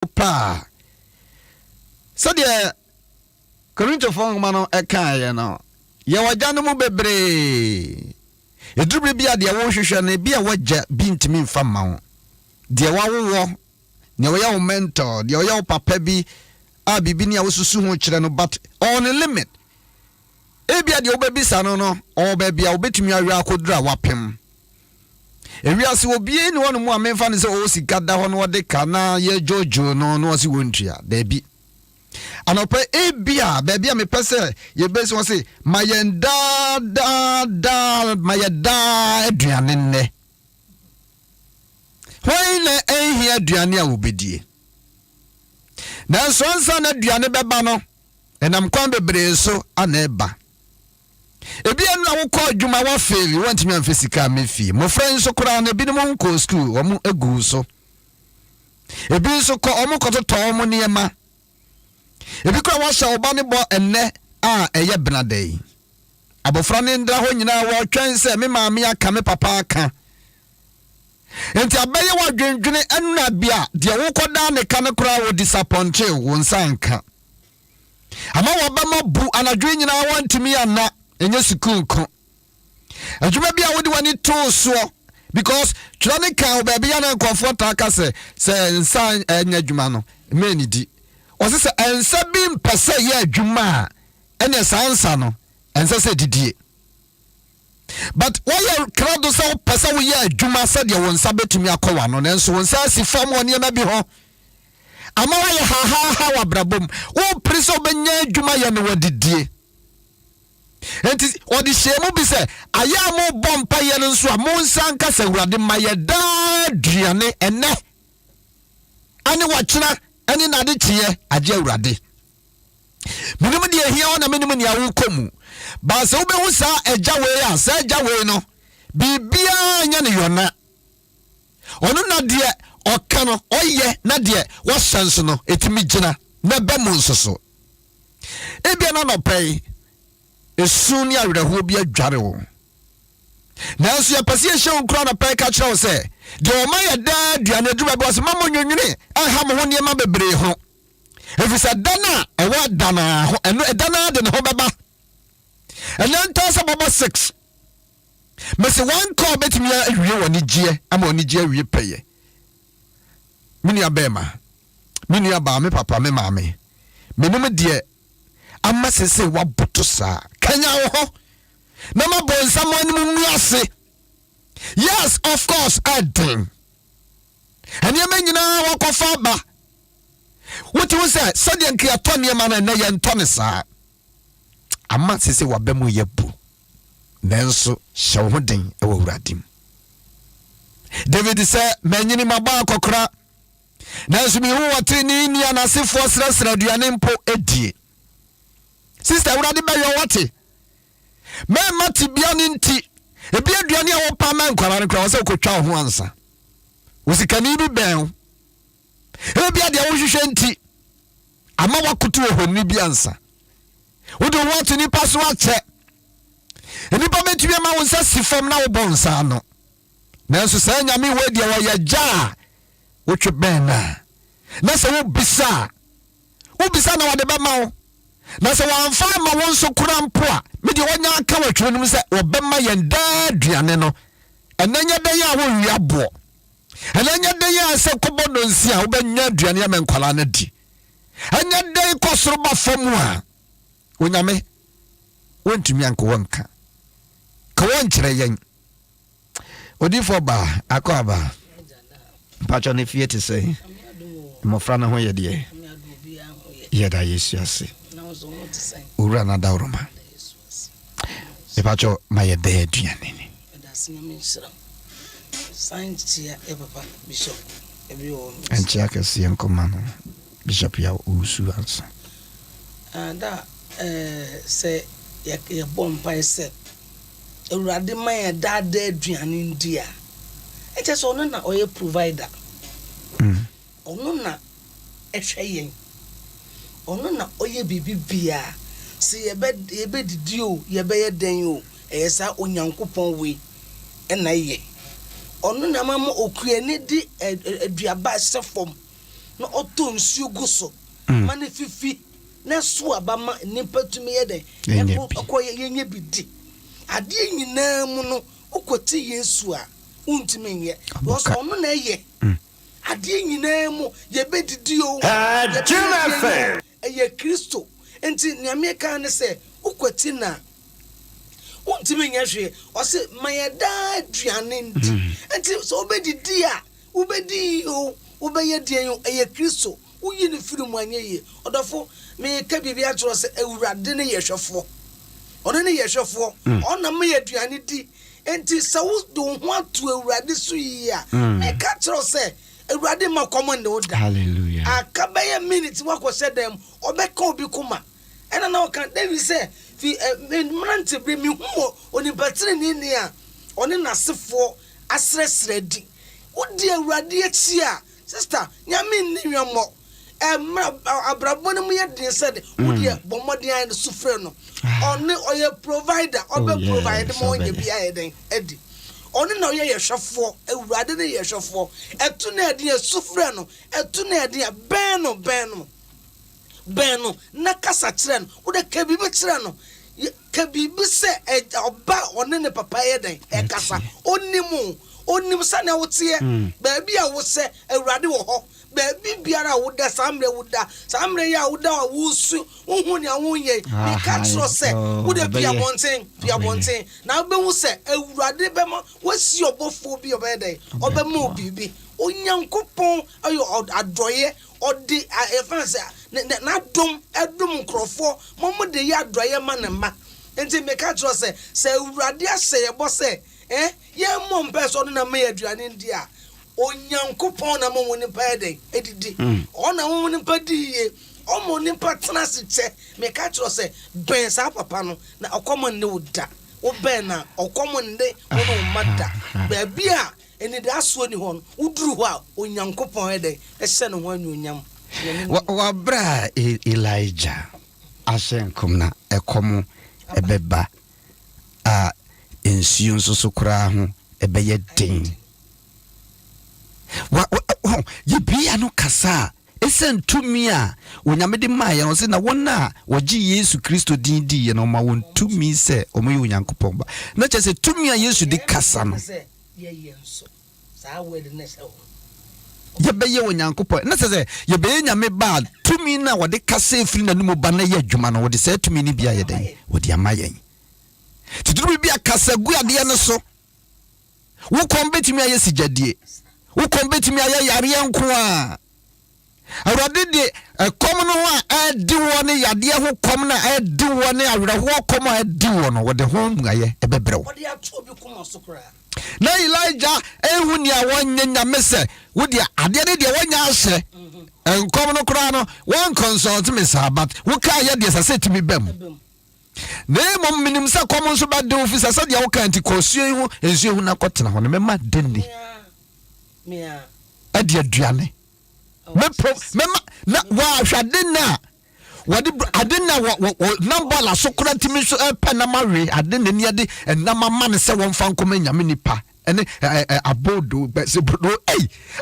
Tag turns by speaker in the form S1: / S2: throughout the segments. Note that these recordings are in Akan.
S1: pa so de Korinto fon no eka ye no ye wagya mu bebre edrubre bia de wo hwehwe na bia wagya bi ntimi mfa ma wo de wawo ne wo ya wo mentor de wo ya wo papa bi a bibi ne wo susu ho kire no but on a limit ebia de wo babisa no o ba bia wo betumi awe akodura wapem ewiase obie ni wonu mu amemfa ne se o sika da ho no de kana ye jojo no si wontua da bi anope ebia ba bia me pese ye besi won se mayenda mayeda aduane ne hoine ehia aduane a obedie na so nsa na aduane beba no enam kwan bebre so ana eba ebia no awokọ adwuma wa fail wantimi amfesika mefi mo friends so kura na bi mo nko school o mo egu so ebi so ko o mo kototo mo niema ebi kura wa sha oba ne bo enne a eye benadai abofra ne ndra ho nyina wa twen se me maame aka me papa aka enti abaye wa dwendwene enna bia de wo koda ne ka ne kura wo disappoint wo nsanka ama wo ba mabu anadwe nyina wantimi ana enye sukunko adwuma bia wodi wani to so because twani kan ba bia na comfort aka se nsa enya adwuma no meni di o se ensa bi mpese ye adwuma ene sansa no ensa se didie but why crowd so pese wo ye adwuma se de won sa betumi akọwa no nenso won sa si fam won ye na bi ho ama wa ye ha wa brabom wo priso benya adwuma ye no wadidie enti odi shemu bi se aya mo bompa ye no nso a mo nsanka se wurade maye da duane ene ani wachina ani na de tie age wurade minum de ehia ona minum ne awu komu ba se wo be hu sa eja we ya sa eja we no bibia nya ne yona onu na de oka no oye na de wo sanso no etimi gina na be mu nsoso ebia na no pay esuni awreho bi adware wo nanso ya pase ehye nkura na pay ka kire wo se de o ma ya da duane duba bi wo se mamo nwunwune aha mo ho ne ma bebre ho efisa dana ewa dana ho eno dana de ne ho beba eno ntosa baba 6 mese one call betimi awie woni gie ama woni gie awie peye mini abema mini aba me papa me maame menum de amma sese wabuto sa kanya ho na mabonsa mo anim nuase yes of course adin anya menyina wakofa ba what you say sodian kreatonia man na ye ntone sa amma sese wabemu yebu nenso shawhodin e wuradim David say menyini maba akokra nanso mi hu watini ni anasefo srasra duane mpo edie sister urade ba yo wate me mati bia ni nti ebi aduane a wo pa man kwara ne kwa wo se kotwa ho ansa wosikani bi ben ebi ade wo hwehwe nti ama wakutu ho ni bi ansa wo do want ni paso ache eni pa metumi ma wo nsa sifam na wo bonsa no nanso sa nyame we dia wo ya ja wo twe ben na se wo bisa na wade ba ma wo na se wanfa ma won so kura mpo a me de wonya aka watwe num se obema yenda duane no enanya den ya wo wiabo enanya den ya se kobodo nsi a wobenya duane ya menkwala na di enya den kosoro ba famu a onyame wontumi anko wonka ka wonkyere yen odifo ba akwa pacho ne fiete se mo frana ho ye de yeda yesu ase ura na dauroma epacho maye de duane ni
S2: Saintia papa bishop everyone
S1: antia ka sien komano bishop ya usu ansa
S2: da se ya bompa se urade maye da duane ndia eche so no na oye provider ono na ehwe ono na oye bibibia se yebe didio yebe yeden o eyesa onyankopon we na ye ono na mama okue ne di aduaba sefom na ɔtɔ nsuo gu so ma ne fifi na so aba ma nipa tumi yɛ dɛ ɛkɔ yɛnyɛ bi di adeɛ nyinaa mu no wokɔte Yesu a wontumi nyɛ because ɔno na ɛyɛ adeɛ nyinaa mu yɛbɛdidi o ɛyɛ Kristo nti nyame ka ne sɛ wokɔte na wontumi nyɛ hwee ɔse ma yɛdaa aduane nti nti sɛ wobɛdidi a wobɛdi o wobɛyɛ deɛ ɛyɛ Kristo woyi ne firi mu anyɛ yie ɔdɔfo meka biribi akyerɛ sɛ Awurade ne yɛ hwɛfoɔ ɔno ne yɛ hwɛfoɔ ɔna ma yɛ aduane di nti sɛ wode wo ho ato Awurade so yie a meka kyerɛ sɛ Awurade ma kɔmɔ ne wo da aka bɛyɛ minute wakɔhyɛ dɛm ɔbɛka obi kuma ɛna na ɔka David sɛ fi mmerante bere mi hu onipatere ni a ɔne n'asefoɔ asrɛsrɛ di wodi Awurade akyi a sister nyame nni nwɛmmɔ abrabɔ no mu yɛ den sɛ de wodi bɔmmɔden ayɛ no sufrɛ no ɔne ɔyɛ provider ɔbɛ provide ma ɔnyɛ bi ayɛ den adi ɔne na ɔyɛ yɛhwɛfoɔ Awurade ne yɛhwɛfoɔ ɛto na ɛde sufrɛ no ɛto na ɛde bɛn no na kasa kyerɛ no wode ka biribi kyerɛ no ka biribi sɛ ɔba ɔne ne papa yɛ den ɛkasa onim sɛnea woteɛ baabi a wo sɛ Awurade wɔ hɔ baabi biara a woda saa mmerɛ woda saa mmerɛ yi a woda a wosu wohu nea wonyɛ meka kyerɛ sɛ wode piabɔnten na wobɛhu sɛ Awurade bɛma wasi ɔbɔfoɔ bi ɔbɛyɛ dɛn ɔbɛma wo biribi Onyankopɔn ayɛ adɔyɛ ɔde ɛfa sɛ n'adom ɛdom nkurɔfoɔ mɔmo de yɛ adɔyɛ ma ne ma nti meka kyerɛ sɛ Awurade ahyɛ yɛbɔ sɛ yɛn mmɔ mpɛ sɛ ɔno na ma yɛ aduane ndi a Onyankopɔn na mo nipa yɛ edidi ɔna mo nipa di yie ɔmo nipa tena se kyɛ meka kyerɛ sɛ bɛn saa papa no na ɔkɔmɔ ne wo da wo bɛn na ɔkɔmɔ ne wo no ma da baabi a eni da aso ni hɔ no wuduru hɔ a Onyankopɔn yɛ ɛhyɛ ne ho anyonyam
S1: wa bra Elijah ahyɛnkom na ɛkɔm ɛbɛba a nsuo nso so koraa ho ɛbɛyɛ den yɛbia no kasa ɛsɛn tumi a onyame de maa yɛn sɛ na wɔn a wɔgye Yesu Kristo din di yɛn ma wɔn tumi sɛ ɔmo yɛ Onyankopɔn ba na kyerɛ sɛ tumi a Yesu de kasa no yɛbɛyɛ Onyankopɔn na sɛ yɛbɛyɛ nyame ba tumi na wɔde kasa efiri na numu ba na yɛ adwuma no wɔde sɛ tumi ni bia yɛ den wɔde ama yɛn tiduru bia kasa gu adeɛ no so wo kɔm betumi ayɛ sigyadie wo kɔm betumi ayɛ yareɛ nko a Awurade de kɔm no a adi wɔ ne yadeɛ ho kɔm na adi wɔ ne awerɛhoɔ kɔm a adi wɔ no wɔde ho ngayɛ ɛbɛbrɛ wo na Elijah ehu ni a wonye nyame sɛ wodi adeɛ de deɛ wonya ahyɛ nkɔm no koraa no one consult me sa but wo ka yɛ deɛ sɛ timi bam na mom minim sɛ kɔm nso ba de ofisa sɛ deɛ wo ka anti kɔsuo hu ensuo hu na kɔtena hɔ no mema denni adi aduane mema na wa hwade na wadi adena wo number la so kora timi so pe na mawe adena ni ade na mama ne se won fa nkoma nyame nipa ene abodo se bodo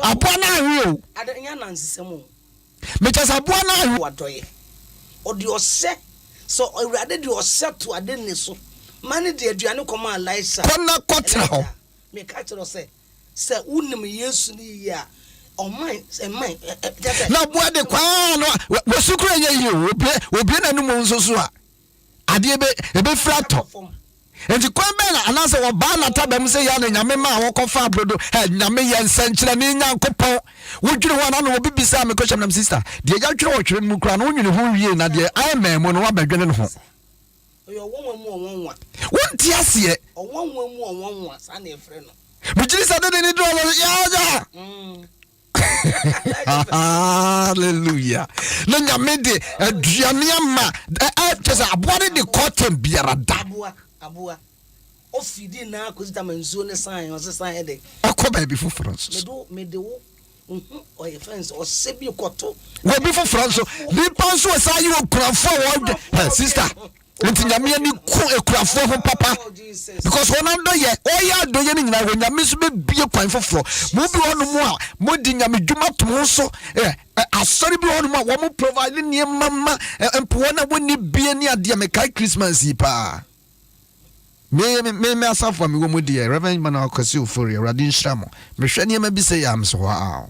S1: abo na ahwe o
S2: adenya nansesemo
S1: me chasa abo na ahwe
S2: wadoye odi ose so Awurade de ose to adena so mane de aduane koma Elisha
S1: kona kotra ho
S2: me ka kyerɛ se unim Yesu ni ya
S1: na boa de kwa no wasukura ye obi na no nso so a ade ebe frato enti kwa be na anase wo ba na tabam se ya na nyame ma wo kofa abrodo nyame ye nsankyira ne Nyankopɔn wodwire ho na no wo bibisa me question nam sister de ya twere wo twere mu kura no nwene ho wie na de ayememu no wabadwene no ho
S2: oyo wonwa
S1: wonti ase
S2: onwa sa na efre no
S1: bujiri sa de ni do ya hallelujah na nyame de aduane ama just aboare de cotton biara da
S2: aboa ofidi na akozita manzuo ne san o se san e de
S1: akoba bi fu France
S2: me de wo o ye fence o se bi koto
S1: wo bi fu France ni panso sa yi o krafo wo sister Enti nyame ani ku ekurafo ho papa because one do ye oya do ye ni nyina wo nyame so be bie kwan foforo mo bi hono mu a mo di nyame dwuma to so asori bi hono mu a wo mo provide ni mama empo na woni bie ni ade me kai Christmas yi pa me asafo me wo mo di Reverend man akwasi ofori radin shramo me hwe ni ma bi se ya am so wa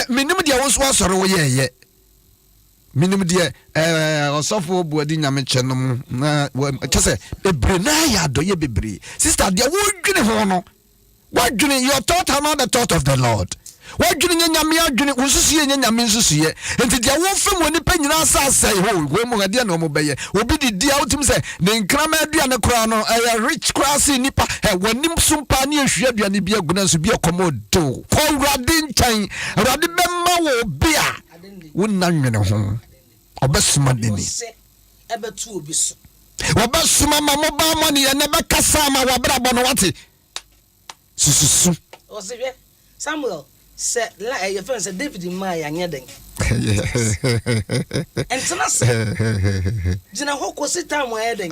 S1: minim dia wo so asori wo ye minim dia osofo buadi nyame chenom na chese bebre na ya doye bebre sister dia wo dwene ho no wo dwene your thought are not the thought of the Lord wo dwene nyame adwene wo susuye nyame nsusuye enti dia wo fem woni pa nyina asase ho wo mo gade na mo beye obi di dia wotim se ne nkrama adua ne kora no rich class nipa wonim sumpa ne ehwe adua ne bia guna so bia komodo ko wrade nchan wrade bemma wo bia wonna nwene ho obesuma deni
S2: ebetu obi so
S1: obesuma ma mo ba mo ne ye ne bekasa ma wabra bo no wate sususu
S2: osibe Samuel said la your friend said David in my anyeden entena se jina hoko sita mo ayeden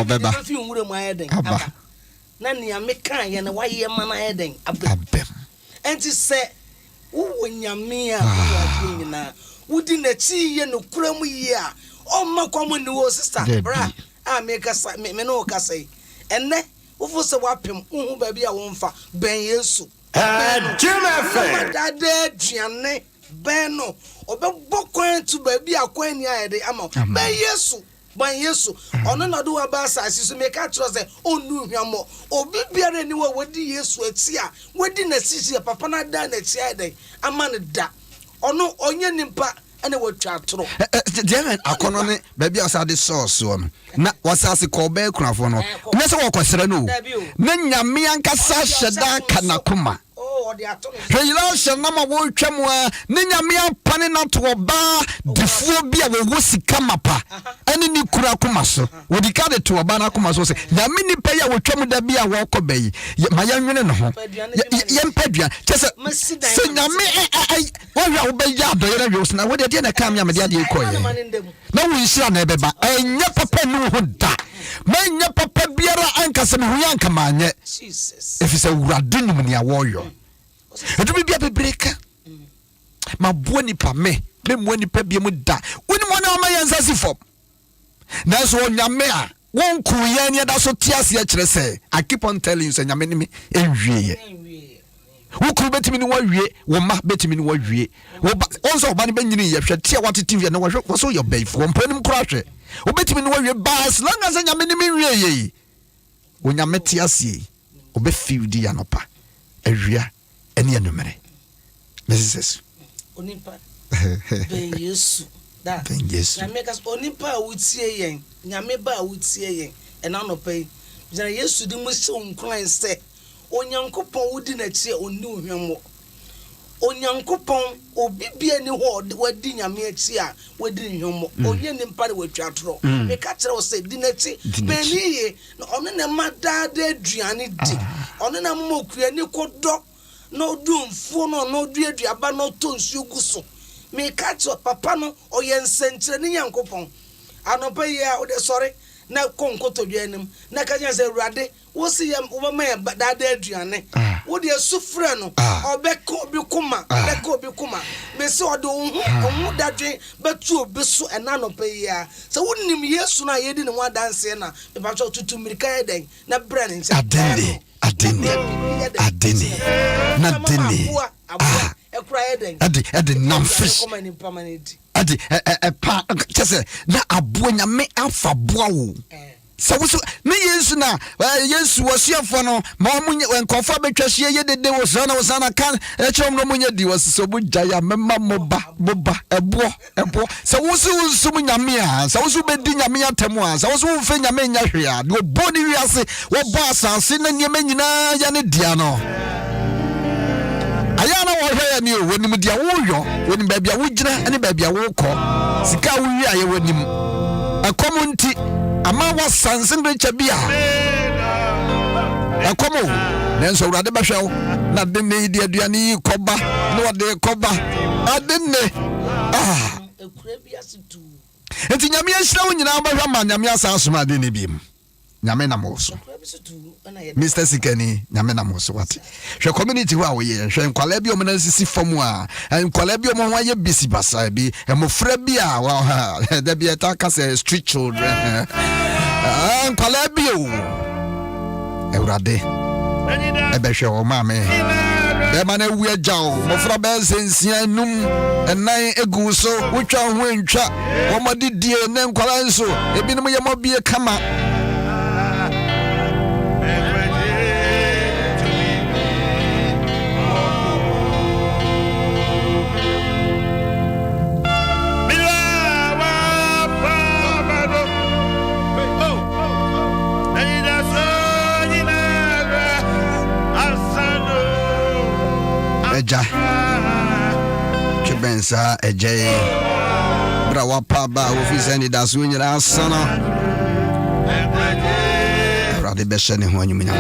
S1: obeba
S2: fi nwure mo ayeden aba na nia me kan ye na waye ma na ayeden abem enti se wo nyame a wo nyina wudi na chi ye no kuramu yi a o makwamu ni wo sister bra a me kasa me no kasa enne wo fo se wapem hu ba bia wo mfa ben Yesu Jimefe dade duane ben no obebọ kwan tu ba bia kwan ni ayede ama ben Yesu ono na do aba asase so me ka tro se onu hwamo obi biara ni wo wodi Yesu ati a wodi na sisi papa na da na ti ayede ama ne da ono onye nimpa ene watwa atoro
S1: Jemen akono ne ba bia asade source wo na wasase ko ba ekunafo no ne se wo kwesere no na nyame ankasa hyeda kanakoma Heyila shanama wo twam a ne nyame apane na to oba difuo bia wo sika mapa ene ni kura koma so wodi ka de to oba na koma so se nyame ni pe ya wo twam da bia wo kobai ma ya nwene no ho ye mpadua chese se nyame wo hwa wo be ya do yere wo na wo de na kam ya me de ikoye na wo nhira na ebeba enya papa nu ho da manya papa biara ankasa me ho yanka manye Jesus efise wurade num ne awoyo edu bia bebreka mabuo nipa me mo nipa bia mu da woni mo na ma yansasi fom na so nyame a won ku ye ne da so tiase a kire se I keep on telling you say nyame ni me enwie wo ku betimi ni wawie wo ma betimi ni wawie wo onso oba ni benyini ye hwe tie watete wie na wo so your bayfo wo mpanim kura hwe wo betimi ni wawie bas long as nyame ni me wie ye wo nyame tiase wo be fiudi anopa awia eni anumere Mrs.
S2: Onipa ben Yesu da nyame kas onipa wutie yen nyame ba wutie yen ena no pay jana Yesu di mu se onkran se onyankopon wudi na chi onni ohwemo onyankopon obi bia ni ho wadi nyame achi a wadi nhwemo onye ni mpa de watwa toro me ka kire wo se di na chi ben ye no ono na madada aduane di ono na mmokua ni kodo no dumfo no duaduaba no tonsu guso me catch papa no oyensenkyere ne yankopon anopa ye a ode sore na konkoto duanim na ka nyanse ruade wo si yam wo ma ya dada aduane wo de sufre no obeka obi kuma me se ode ohu dadwe betu obi so ena anopa ye a se wonim Yesu na yedi ne ho adanse na me ba cho tutu mirika eden na bra ne nse
S1: adene na deni adi namfish adi pa chese na abo nyame afa boa wo so ne Yesu na Yesu wasiafo no ma munye enkofa betwahie yedede wo sana kan echom no munye di wasiso bugya ya mema moba ebo so wo nyame a so wo bedi nyame atemu a so wo mfe nyame nya hwe a de oboni wiase wo bo asase na nyame nyina ya ne dia no ayana wo hwe ya ni o wonim dia wo yo wonim ba bia wo gyina ene ba bia wo kɔ sika wo wi aye wonim akomunti ama wasanse nrecha bia akomo nenso urade bahwew na denne di aduane koba no de koba adenne
S2: ekura bia situ
S1: enti nyame ahyira wo nyina bɛhwa ma nyame asa asoma de ne biem nyame na mo so Mr. Sikani nyame na mo so wate hwɛ community ho a wo ye hwɛ nkwala bi o mo na sisi fam a nkwala bi o mo ho aye bisi basa bi emofra bi a wa ha da bi eta ka say street children nkwala bi o Ewurade ebehwe o ma me be ma na wu agya o mofra be sensia num enan egu so wotwa ho ntwa wo modidie ne nkwala nso ebinom ye mobie kama Eja Chibensa Eje Brawa Paba Ofisani das Winyra Asana Radi Beshani Honyumina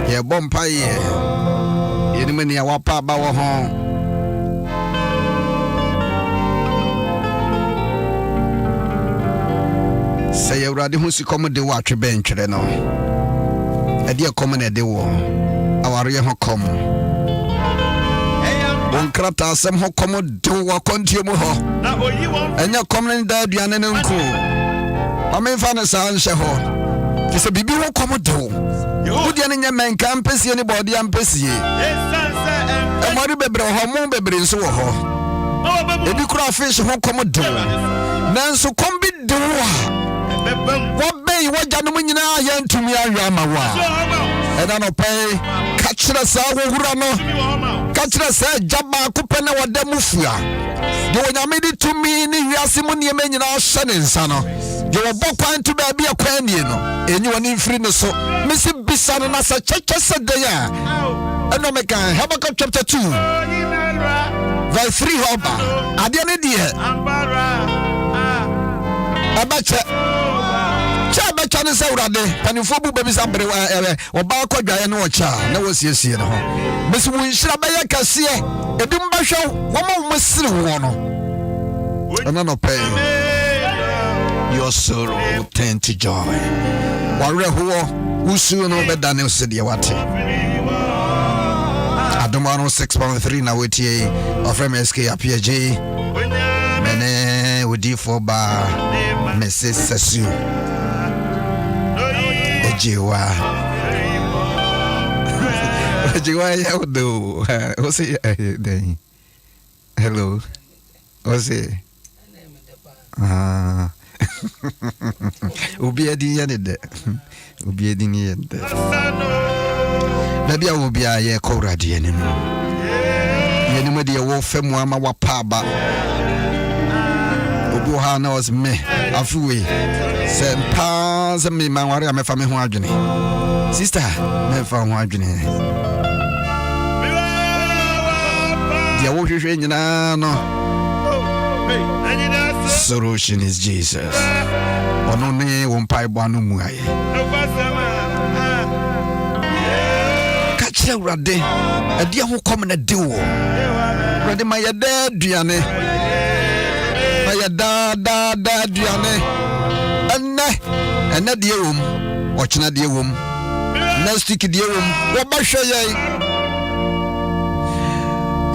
S1: Ye Bompa ye Yedimini Awapa Bawa Hon Say Radi Husi come de watch bench no Edia come ne de wo Awarie ho come Onkrata asem ho komo de wo kontie mu ho enya komne da aduane ne nko amemfa ne sa nhyɛ ho kise bibi ho komo de wo wodi ne nya menka ampesie ne body ampesie emori bebre ho mo bebre nso wo ho ebi kura fish ho komo de wo nanso kombi de wo wo bɛyi wagya no nyina ya ntumi ahwa ma wo ɛda no pɛi ka kyerɛ saa wohura no ka kyerɛ sɛ jaba kopɛ na wada mu fua de wonyame de tumi ne wiase mu nneɛma nyina hyɛ ne nsa no de wɔbɔ kwan to baabi akwan nie no enyi wɔne mfiri ne so mesi bisa no na sɛ kyɛkyɛ sɛ dɛn a ɛno meka Habakkuk chapter 2 verse 3 hoba adeɛ ne deɛ abakyɛ Chabacha ne Saurade, Panifo Baby Sambre, Oba Kodaya no cha, no was yes here. Miss Winshrabaya Cassia, a Dumba show, one must see one. Another pay. Your sorrow tend to joy. Warreho, who soon over Daniel said Yawati. Adomano 6.3 now with ye, of MSK APJ. Mene would you for bar, Mrs. Sassu. Jiwa yaudo ose dey hello ose obiadi yanede obiadi ni yede nabi awobia ye kowrade anim yenim de wo fam ama wapa ba obo ha na was me afuwe se mpa se me manware amefa me ho adwene sister me fa ho adwene dia wo hwehwe nyina no solution is Jesus ono ne wo mpa ibo anu mu aye ka kire urade ade ho kom na de wo urade ma ye da duane ma ye da duane enne die wom ochina die wom next week die wom wo ba hwe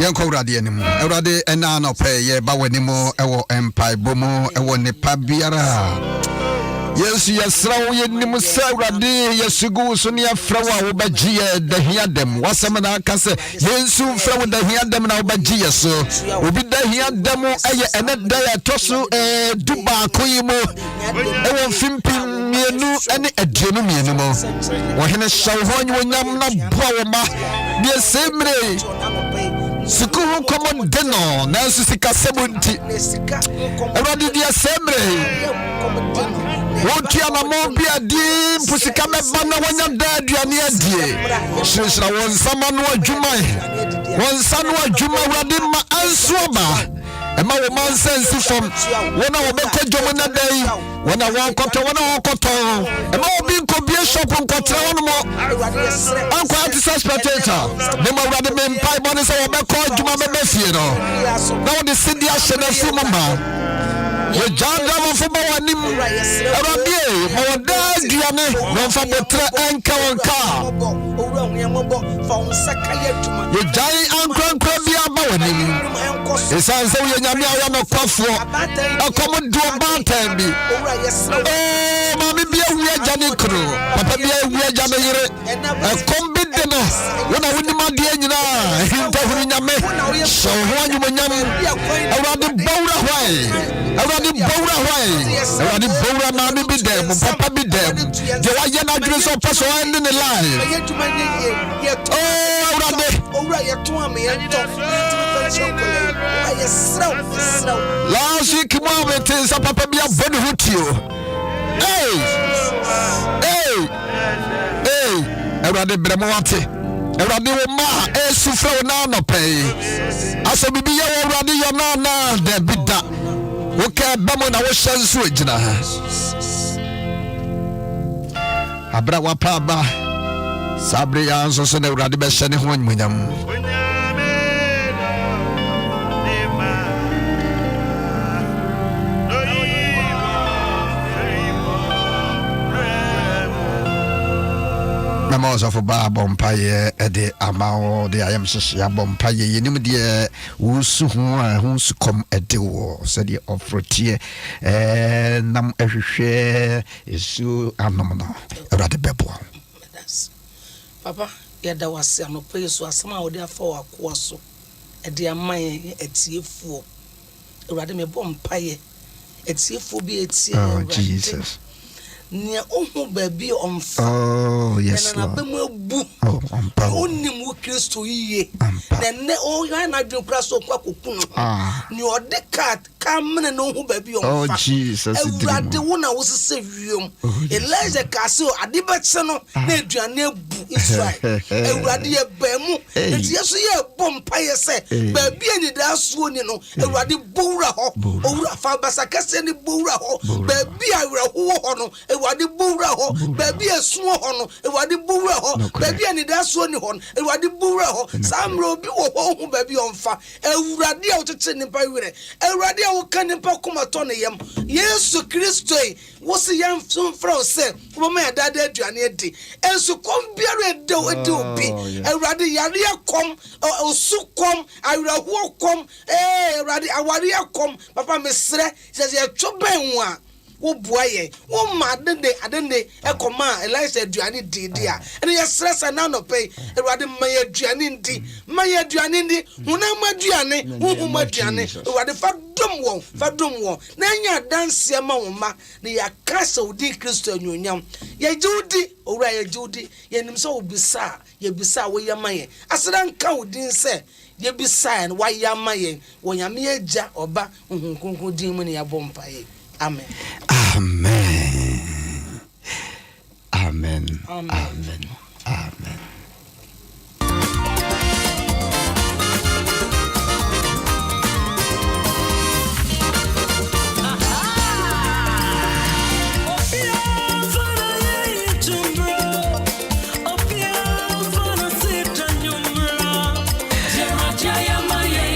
S1: yen ko urade anim urade ena no pe ye ba wani mo ewo empire bomo ewo ne pa biara Yesu yesrawo yenim se urade yesugu so ne afrawo a wo ba giye dahia dem wasem na aka se Yesu frawo dahia dem na wo ba giye so obi dahia dem eye ene da ya toso duba koyimo ewo fimpim mienu ene aduenu mienu mo wo hene shaw ho nyi wonyam na boa wo ma de semre Suku komo deno na susika sebunti urade dia semre Woti amamo bia di pusika meba na wanya da aduane adie shira wonsama no adwuma wonsano adwuma urade ma ansoba ema wo mansensi fom wona wo bekojom na dai wona wankoto ema wo bi nkobie shop nkotra wono mo anko anti spectator ne ma urade me mpai bone se wo bekojoma bebe fie no na wo de sidia hye na fu mama ye janda wa fo ba wanim awrade ma wada aduane no fa botre enka wonka ye jai ankrankra bia ba wanim esanse wo nyame awa no kwafo akom do bantan bi mami bia wi ajane kro papa bia wi ajane yire akom bi de no wona wonim ade nyina hinta huru nyame so ho anyumonyam awrade bawra hwai awrade bawra mami bi de papa bi de je wa ye na dwere so paso end in the line awrade last week moment is a papa bia body hutio hey awrade bremo wate awrade wo ma esufre wo na no pay aso bibi ye wo awrade yo na de bida wo ka ba mo na wo hyansu agina abra wa pa ba sabre ya nso so na awrade be hye ne ho anyunyam Mamos of Bar Bompaye, Ede Amao, the I am Sasha Bompaye, Yenim dear, who's come at the war, said the of Frotier, and Nam every share is so anomalous. Rather bebo.
S2: Papa, yet there was no place so somehow therefore a quasso, a dear mine at C4. Rather me Bompaye, at C4 be at C.
S1: Oh, Jesus.
S2: Near baby on fire.
S1: Oh, yes.
S2: And bu.
S1: Oh,
S2: only more Christo ye. Then all your Nigel Prasso Quacoon. Your decat come and no baby on
S1: fire. Oh, Jesus.
S2: The one I was a savior. Elijah Castle, a debatano, Nedra Nebu Israel. A radia bemu. Yes, ye bompire say, baby, and that's one, you know, a radi bura ho, or Fabasacas and the bura ho, baby, I will Ewadi bura ho baby esuo ho no ewadi bura ho baby ani da so ni ho ewadi bura ho samro bi wo ho baby onfa ewurade a wotete nipa wire ewurade a woka nipa komato ne yam Yesu Kristo wo se yam frɔ se wo ma dada aduane edi ensu kom biara ede obi ewurade yare akom osu kom awraho kom ewurade aware akom papa mesrɛ se ye twoben wa wo boaye wo ma adende ekoma Elisha aduane didi a ene ye stress na no pay Ewurade maye aduane ndi hunam aduane huhum aduane Ewurade fa dom won na nya danse ma wo ma na ya kasa odi Kristo anyonyam ye judi owura ye judi ye nim so obisa ye bisa wo ye maye asra nka odin se ye bisa na wa ye maye wo nyame agya oba hunkunkun din mu ne ya bompaye. Amen.
S1: Amen. Amen. Amen. Amen. Amen.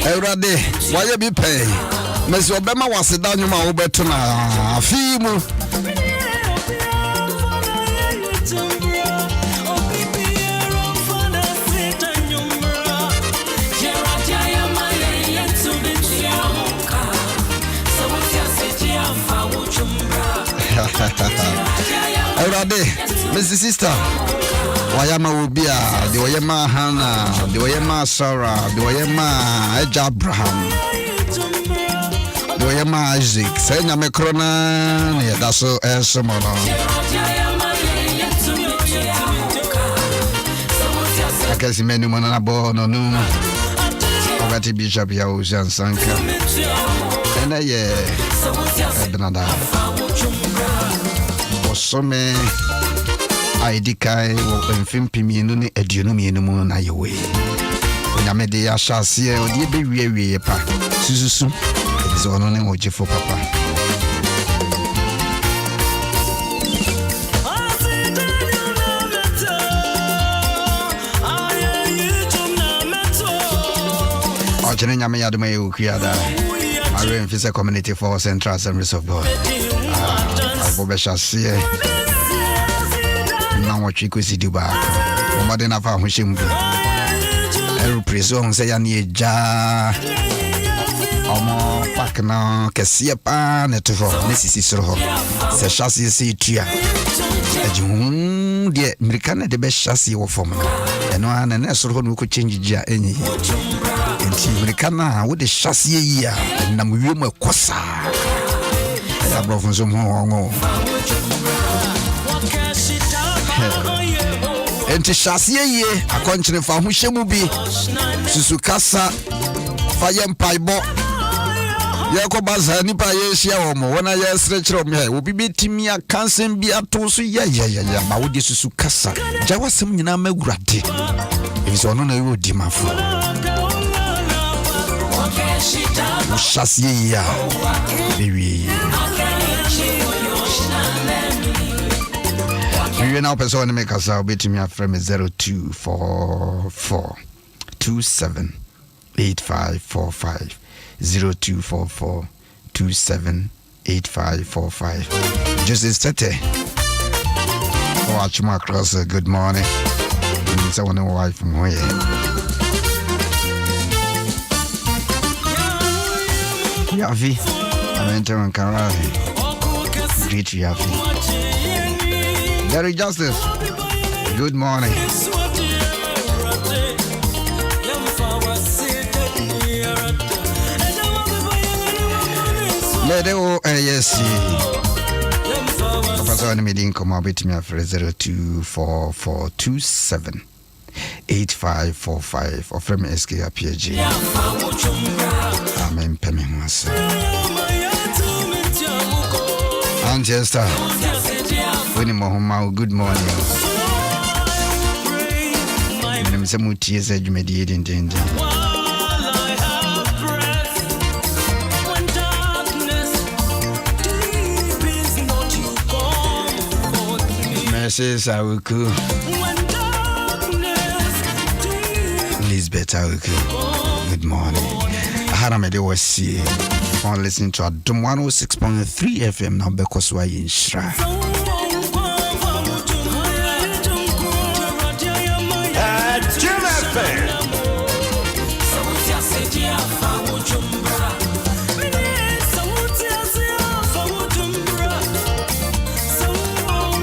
S1: Everybody, why you be pay? Messi Obama was a down my better na fimu. Everybody, Mrs. Sister, Wayama Ubia, the Wayama Hannah, the Wayama Sarah, the Wayama Edge Abraham. Wayama Isaac, saying I'm a crona, yeah, that's so someone. I guess many men are born or no. Already Bishop Yahusian Sanka. And I, Benada. Osome ID Kai will film Pimino, a Junumi, na your way. When I made the Asha see, or the baby, Susu. Is on an emoji for Papa. Arjuna Yamaya Ukiada, Marin Fisa Community for Central Assemblies of God. Bobe Shasie. Na wachiko si duba. Omade na fa hweshimbu. Eru preso say ya ni eja. Omo pak na kese pa netofo nesisi soro ho. Se shasie si tua. Ejun de American de be shasie wo fom. Eno ana na soro ho no ko change gia enyi. Enti American na wo de shasie yi a na mu wiem ekosa. Ya brofun so mo. Enti shasie yi akonchire fa ho hyemu bi. Susu kasa fa yempaibo. Yako baza nipa yeshia womo wona yesrekire omi obi betimi akansem bi atoso ya ma wodi susu kasa jawasem nyina magurade ebiso ono na ewo di mafo shasie ya bewi you now person make us betimi afrem 0244 278545 0244 278545. Joseph Tete. Watch my cross. Good morning. Someone who wife from where? Yavi. I'm entering Karahi. Greet Yavi. Gary Justice. Good morning. Lede yes. Papa me din come about me after 024427 8545 or from SK PG. Amen. Pememas. Manchester. Winnie Mohoma, good morning. I'm some tears as you mediating danger. Mrs. Awuku Lisbeth Awuku, good morning. Haramede was here on listening to Adom 106.3 FM now because why in Shra.